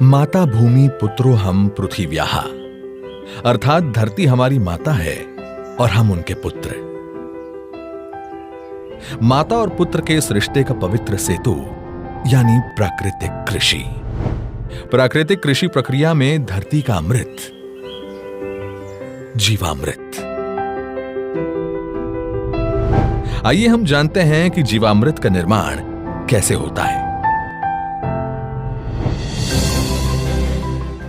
माता भूमि पुत्रो हम पृथिव्याः, अर्थात धरती हमारी माता है और हम उनके पुत्र। माता और पुत्र के इस रिश्ते का पवित्र सेतु यानी प्राकृतिक कृषि। प्राकृतिक कृषि प्रक्रिया में धरती का अमृत, जीवामृत। आइए हम जानते हैं कि जीवामृत का निर्माण कैसे होता है।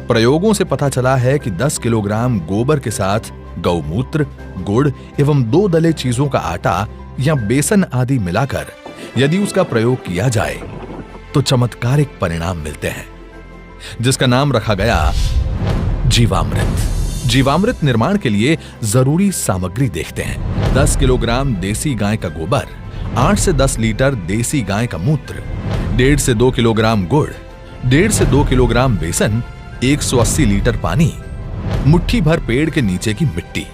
प्रयोगों से पता चला है कि 10 किलोग्राम गोबर के साथ गौमूत्र, गुड़ एवं 2 दले चीजों का आटा या बेसन आदि मिलाकर यदि उसका प्रयोग किया जाए तो चमत्कारिक परिणाम मिलते हैं, जिसका नाम रखा गया जीवामृत। जीवामृत निर्माण के लिए जरूरी सामग्री देखते हैं। 10 किलोग्राम देसी गाय का गोबर, 8 से 10 लीटर देसी गाय का मूत्र, 1.5 से 2 किलोग्राम गुड़, 1.5 से 2 किलोग्राम बेसन, 180 लीटर पानी, मुट्ठी भर पेड़ के नीचे की मिट्टी।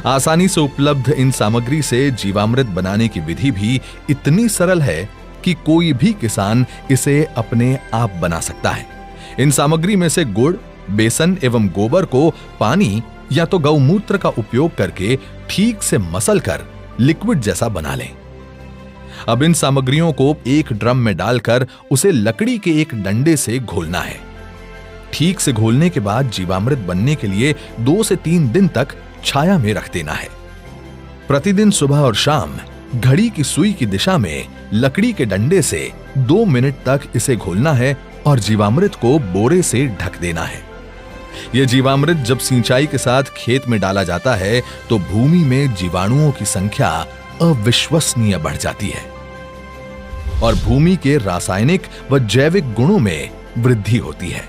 आसानी से उपलब्ध इन सामग्री से जीवामृत बनाने की विधि भी इतनी सरल है कि कोई भी किसान इसे अपने आप बना सकता है। इन सामग्री में से गुड़, बेसन एवं गोबर को पानी या तो गौमूत्र का उपयोग करके ठीक से मसलकर लिक्विड जैसा बना लें। अब इन सामग्रियों को एक ड्रम में डालकर उसे लकड़ी के एक डंडे से घोलना है। ठीक से घोलने के बाद जीवामृत बनने के लिए 2 से 3 दिन तक छाया में रख देना है। प्रतिदिन सुबह और शाम घड़ी की सुई की दिशा में लकड़ी के डंडे से 2 मिनट तक इसे घोलना है और जीवामृत को बोरे से ढक देना है। यह जीवामृत जब सिंचाई के साथ खेत में डाला जाता है तो भूमि में जीवाणुओं की संख्या अविश्वसनीय बढ़ जाती है और भूमि के रासायनिक व जैविक गुणों में वृद्धि होती है।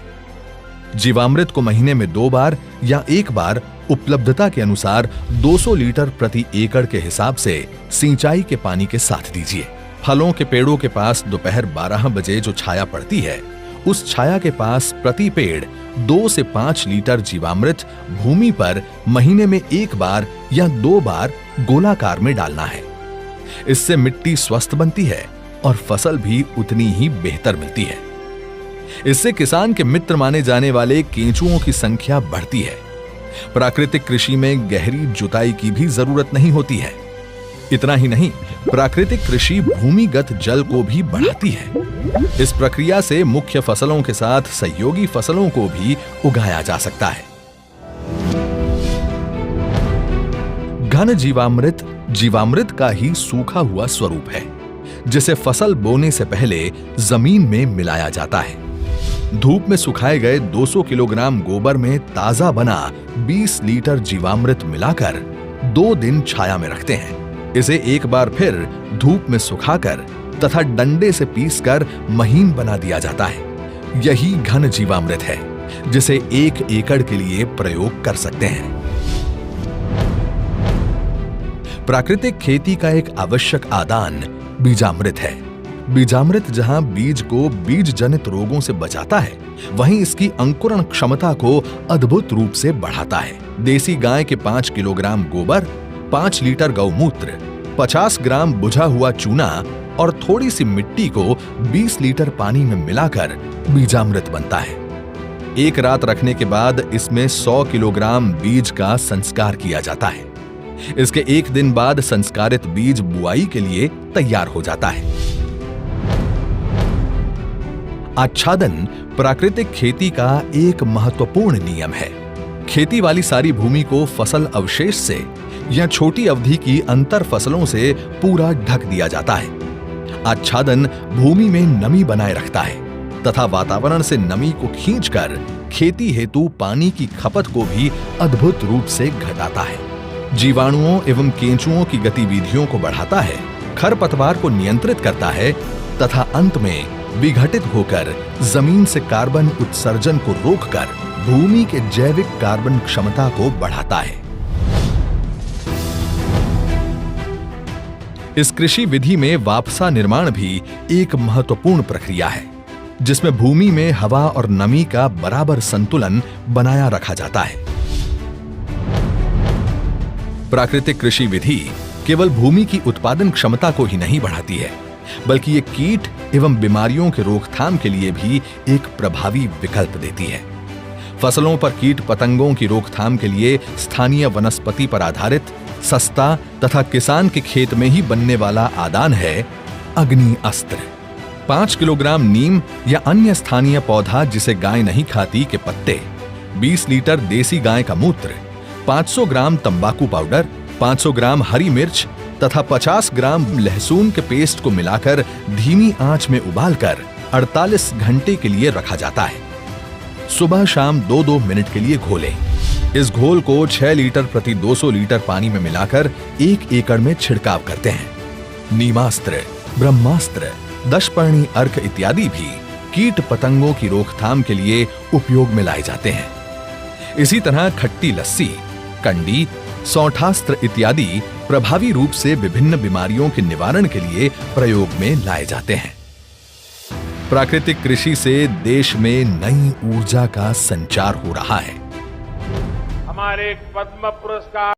जीवामृत को महीने में 2 बार या 1 बार उपलब्धता के अनुसार 200 लीटर प्रति एकड़ के हिसाब से सिंचाई के पानी के साथ दीजिए। फलों के पेड़ों के पास दोपहर 12 बजे जो छाया पड़ती है, उस छाया के पास प्रति पेड़ 2 से 5 लीटर जीवामृत भूमि पर महीने में 1 बार या 2 बार गोलाकार में डालना है। इससे मिट्टी स्वस्थ बनती है और फसल भी उतनी ही बेहतर मिलती है। इससे किसान के मित्र माने जाने वाले केंचुओं की संख्या बढ़ती है। प्राकृतिक कृषि में गहरी जुताई की भी जरूरत नहीं होती है। इतना ही नहीं, प्राकृतिक कृषि भूमिगत जल को भी बढ़ाती है। इस प्रक्रिया से मुख्य फसलों के साथ सहयोगी फसलों को भी उगाया जा सकता है। घन जीवामृत जीवामृत का ही सूखा हुआ स्वरूप है, जिसे फसल बोने से पहले जमीन में मिलाया जाता है। धूप में सुखाए गए 200 किलोग्राम गोबर में ताजा बना 20 लीटर जीवामृत मिलाकर 2 दिन छाया में रखते हैं। इसे एक बार फिर धूप में सुखाकर तथा डंडे से पीसकर महीन बना दिया जाता है। यही घन जीवामृत है, जिसे 1 एकड़ के लिए प्रयोग कर सकते हैं। प्राकृतिक खेती का एक आवश्यक आदान बीजामृत है। बीजामृत जहां बीज को बीज जनित रोगों से बचाता है, वहीं इसकी अंकुरण क्षमता को अद्भुत रूप से बढ़ाता है। देसी गाय के 5 किलोग्राम गोबर, 5 लीटर गौमूत्र, 50 ग्राम बुझा हुआ चूना और थोड़ी सी मिट्टी को 20 लीटर पानी में मिलाकर बीजामृत बनता है। एक रात रखने के बाद इसमें 100 किलोग्राम बीज का संस्कार किया जाता है। इसके 1 दिन बाद संस्कारित बीज बुआई के लिए तैयार हो जाता है। आच्छादन प्राकृतिक खेती का एक महत्वपूर्ण नियम है। खेती वाली सारी भूमि को फसल अवशेष से या छोटी अवधि की अंतर फसलों से पूरा ढक दिया जाता है। आच्छादन भूमि में नमी बनाए रखता है तथा वातावरण से नमी को खींचकर खेती हेतु पानी की खपत को भी अद्भुत रूप से घटाता है। जीवाणुओं एवं केंचुओं की गतिविधियों को बढ़ाता है, खरपतवार को नियंत्रित करता है तथा अंत में विघटित होकर जमीन से कार्बन उत्सर्जन को रोककर भूमि के जैविक कार्बन क्षमता को बढ़ाता है। इस कृषि विधि में वापसा निर्माण भी एक महत्वपूर्ण प्रक्रिया है, जिसमें भूमि में हवा और नमी का बराबर संतुलन बनाया रखा जाता है। प्राकृतिक कृषि विधि केवल भूमि की उत्पादन क्षमता को ही नहीं बढ़ाती है, बल्कि ये कीट एवं बीमारियों के रोकथाम के लिए भी एक प्रभावी विकल्प देती है। फसलों पर कीट पतंगों की रोकथाम के लिए स्थानीय वनस्पति पर आधारित सस्ता तथा किसान के खेत में ही बनने वाला आदान है अग्नि अस्त्र। 5 किलोग्राम नीम या अन्य स्थानीय पौधा जिसे गाय नहीं खाती के पत्ते, 20 लीटर देसी गाय का मूत्र, 500 ग्राम तंबाकू पाउडर, 500 ग्राम हरी मिर्च तथा 50 ग्राम लहसुन के पेस्ट को मिलाकर धीमी आंच में उबालकर 48 घंटे के लिए रखा जाता है। सुबह शाम 2-2 मिनट के लिए घोलें। इस घोल को 6 लीटर प्रति 200 लीटर पानी में मिलाकर 1 एकड़ में छिड़काव करते हैं। नीमास्त्र, ब्रह्मास्त्र, दशपर्णी अर्क इत्यादि भी कीट पतंगों की रोकथाम के लिए उपयोग में लाए जाते हैं। इसी तरह खट्टी लस्सी, कंडी, सौठास्त्र इत्यादि प्रभावी रूप से विभिन्न बीमारियों के निवारण के लिए प्रयोग में लाए जाते हैं। प्राकृतिक कृषि से देश में नई ऊर्जा का संचार हो रहा है। हमारे पद्म पुरस्कार